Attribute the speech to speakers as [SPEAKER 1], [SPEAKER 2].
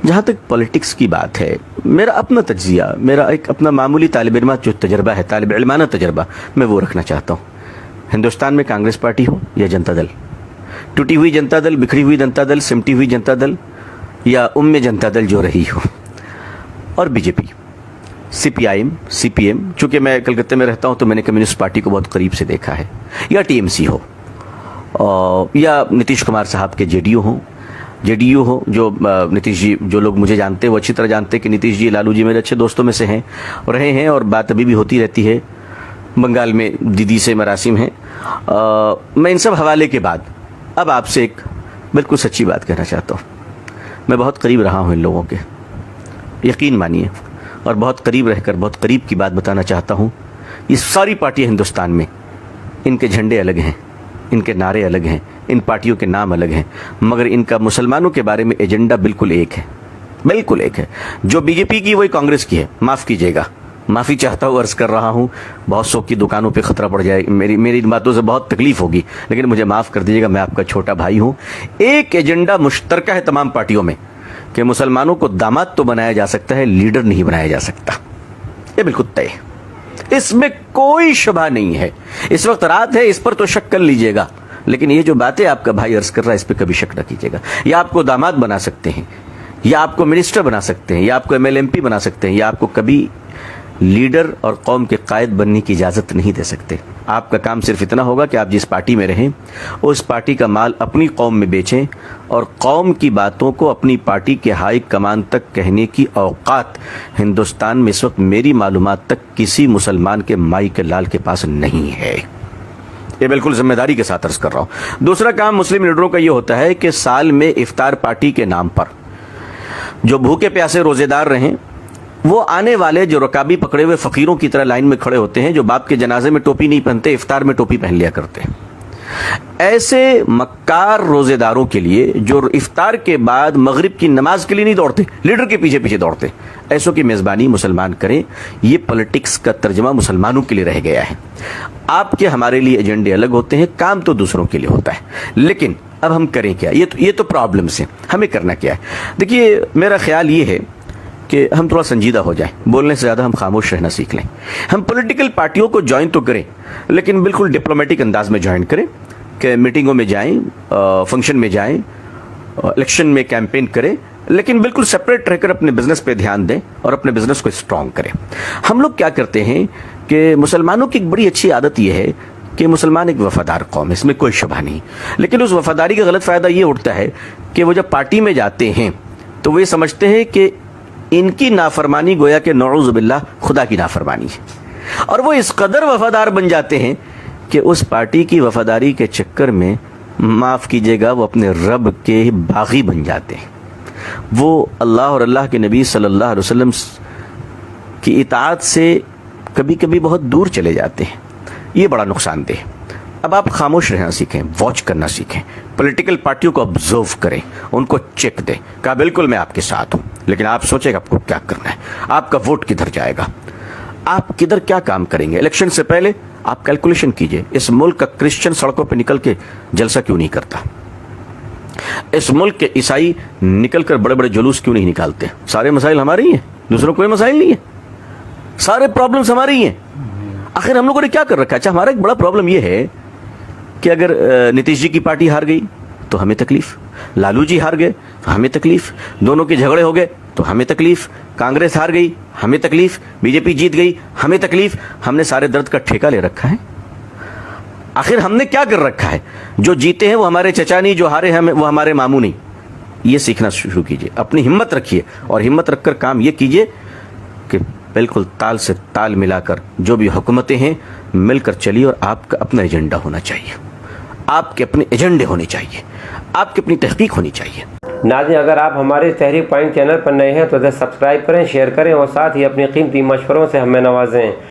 [SPEAKER 1] جہاں تک پولیٹکس کی بات ہے، میرا اپنا تجزیہ، میرا ایک اپنا معمولی طالب علمہ جو تجربہ ہے، طالب علمانہ تجربہ، میں وہ رکھنا چاہتا ہوں۔ ہندوستان میں کانگریس پارٹی ہو یا جنتا دل، ٹوٹی ہوئی جنتا دل، بکھری ہوئی جنتا دل، سمٹی ہوئی جنتا دل، یا جنتا دل جو رہی ہو، اور B J P, C P I M, C P M, چونکہ میں کلکتہ میں رہتا ہوں تو میں نے کمیونسٹ پارٹی کو بہت قریب سے دیکھا ہے، یا ٹی ایم سی ہو، یا نتیش کمار صاحب کے جے ڈی یو ہو، جو نتیش جی، جو لوگ مجھے جانتے ہیں وہ اچھی طرح جانتے ہیں کہ نتیش جی، لالو جی میرے اچھے دوستوں میں سے ہیں اور رہے ہیں، اور بات ابھی بھی ہوتی رہتی ہے۔ بنگال میں دیدی سے مراسم ہیں۔ میں ان سب حوالے کے بعد اب آپ سے ایک بالکل سچی بات کہنا چاہتا ہوں۔ میں بہت قریب رہا ہوں ان لوگوں کے، یقین مانیے، اور بہت قریب رہ کر بہت قریب کی بات بتانا چاہتا ہوں۔ یہ ساری پارٹیاں ہندوستان میں، ان کے جھنڈے الگ ہیں، ان کے نعرے الگ ہیں، ان پارٹیوں کے نام الگ ہیں، مگر ان کا مسلمانوں کے بارے میں ایجنڈا بالکل ایک ہے، بالکل ایک ہے۔ جو بی جے پی کی وہی کانگریس کی ہے، معاف کیجیے گا، معافی چاہتا ہوں، عرض کر رہا ہوں، بہت سو کی دکانوں پہ خطرہ پڑ جائے، میری ان باتوں سے بہت تکلیف ہوگی، لیکن مجھے معاف کر دیجیے گا، میں آپ کا چھوٹا بھائی ہوں۔ ایک ایجنڈا مشترکہ ہے تمام پارٹیوں میں کہ مسلمانوں کو داماد تو بنایا جا سکتا ہے، لیڈر نہیں بنایا جا سکتا۔ یہ بالکل طے ہے، اس میں کوئی شبہ نہیں ہے۔ اس وقت رات ہے، اس پر تو شک کر لیجیے گا، لیکن یہ جو باتیں آپ کا بھائی عرض کر رہا ہے، اس پہ کبھی شک نہ کیجیے گا۔ یا آپ کو داماد بنا سکتے ہیں، یا آپ کو منسٹر بنا سکتے ہیں، یا آپ کو ایم ایل ایم پی بنا سکتے ہیں، یا آپ کو کبھی لیڈر اور قوم کے قائد بننے کی اجازت نہیں دے سکتے۔ آپ کا کام صرف اتنا ہوگا کہ آپ جس پارٹی میں رہیں، اس پارٹی کا مال اپنی قوم میں بیچیں، اور قوم کی باتوں کو اپنی پارٹی کے ہائی کمان تک کہنے کی اوقات ہندوستان میں اس وقت میری معلومات تک کسی مسلمان کے مائی کے لال کے پاس نہیں ہے۔ یہ بالکل ذمہ داری کے ساتھ عرض کر رہا ہوں۔ دوسرا کام مسلم لیڈروں کا یہ ہوتا ہے کہ سال میں افطار پارٹی کے نام پر جو بھوکے پیاسے روزے دار رہیں، وہ آنے والے جو رکابی پکڑے ہوئے فقیروں کی طرح لائن میں کھڑے ہوتے ہیں، جو باپ کے جنازے میں ٹوپی نہیں پہنتے، افطار میں ٹوپی پہن لیا کرتے ہیں، ایسے مکار روزے داروں کے لیے جو افطار کے بعد مغرب کی نماز کے لیے نہیں دوڑتے، لیڈر کے پیچھے پیچھے دوڑتے، ایسوں کی میزبانی مسلمان کریں۔ یہ پولیٹکس کا ترجمہ مسلمانوں کے لیے رہ گیا ہے۔ آپ کے ہمارے لیے ایجنڈے الگ ہوتے ہیں، کام تو دوسروں کے لیے ہوتا ہے، لیکن اب ہم کریں کیا؟ یہ تو پرابلمس ہیں، ہمیں کرنا کیا ہے؟ دیکھیے، میرا خیال یہ ہے کہ ہم تھوڑا سنجیدہ ہو جائیں، بولنے سے زیادہ ہم خاموش رہنا سیکھ لیں۔ ہم پولیٹیکل پارٹیوں کو جوائن تو کریں، لیکن بالکل ڈپلومیٹک انداز میں جوائن کریں، کہ میٹنگوں میں جائیں، فنکشن میں جائیں، الیکشن میں کیمپین کریں، لیکن بالکل سپریٹ رہ کر اپنے بزنس پہ دھیان دیں اور اپنے بزنس کو اسٹرانگ کریں۔ ہم لوگ کیا کرتے ہیں کہ مسلمانوں کی ایک بڑی اچھی عادت یہ ہے کہ مسلمان ایک وفادار قوم ہے، اس میں کوئی شبہ نہیں، لیکن اس وفاداری کا غلط فائدہ یہ اٹھتا ہے کہ وہ جب پارٹی میں جاتے ہیں تو وہ یہ سمجھتے ہیں کہ ان کی نافرمانی گویا کہ نعوذ باللہ خدا کی نافرمانی ہے، اور وہ اس قدر وفادار بن جاتے ہیں کہ اس پارٹی کی وفاداری کے چکر میں، معاف کیجیے گا، وہ اپنے رب کے باغی بن جاتے ہیں۔ وہ اللہ اور اللہ کے نبی صلی اللہ علیہ وسلم کی اطاعت سے کبھی کبھی بہت دور چلے جاتے ہیں۔ یہ بڑا نقصان دہ ہے۔ اب آپ خاموش رہنا سیکھیں، واچ کرنا سیکھیں، پولیٹیکل پارٹیوں کو آبزرو کریں، ان کو چیک دیں۔ کہا بالکل میں آپ کے ساتھ ہوں، لیکن آپ سوچیں کہ آپ کو کیا کرنا ہے، آپ کا ووٹ کدھر جائے گا، آپ کدھر کیا کام کریں گے۔ الیکشن سے پہلے آپ کیلکولیشن کیجئے، اس ملک کا کرسچن سڑکوں پہ نکل کے جلسہ کیوں نہیں کرتا؟ اس ملک کے عیسائی نکل کر بڑے بڑے جلوس کیوں نہیں نکالتے؟ سارے مسائل ہمارے ہی ہیں، دوسروں کوئی مسائل نہیں ہے، سارے پرابلمز ہمارے ہی ہیں۔ آخر ہم لوگوں نے کیا کر رکھا ہے؟ اچھا، ہمارا ایک بڑا پرابلم یہ ہے کہ اگر نتیش جی کی پارٹی ہار گئی تو ہمیں تکلیف، لالو جی ہار گئے تو ہمیں تکلیف، دونوں کے جھگڑے ہو گئے تو ہمیں تکلیف، کانگریس ہار گئی ہمیں تکلیف، بی جے پی جیت گئی ہمیں تکلیف۔ ہم نے سارے درد کا ٹھیکہ لے رکھا ہے۔ آخر ہم نے کیا کر رکھا ہے؟ جو جیتے ہیں وہ ہمارے چچا نہیں، جو ہارے ہیں وہ ہمارے ماموں نہیں۔ یہ سیکھنا شروع کیجئے، اپنی ہمت رکھیے، اور ہمت رکھ کر کام یہ کیجئے کہ بالکل تال سے تال ملا کر جو بھی حکومتیں ہیں مل کر چلیے، اور آپ کا اپنا ایجنڈا ہونا چاہیے، آپ کے اپنے ایجنڈے ہونے چاہیے، آپ کی اپنی تحقیق ہونی چاہیے۔
[SPEAKER 2] ناظرین، اگر آپ ہمارے تحریک پوائنٹ چینل پر نئے ہیں تو اسے سبسکرائب کریں، شیئر کریں، اور ساتھ ہی اپنی قیمتی مشوروں سے ہمیں نوازیں۔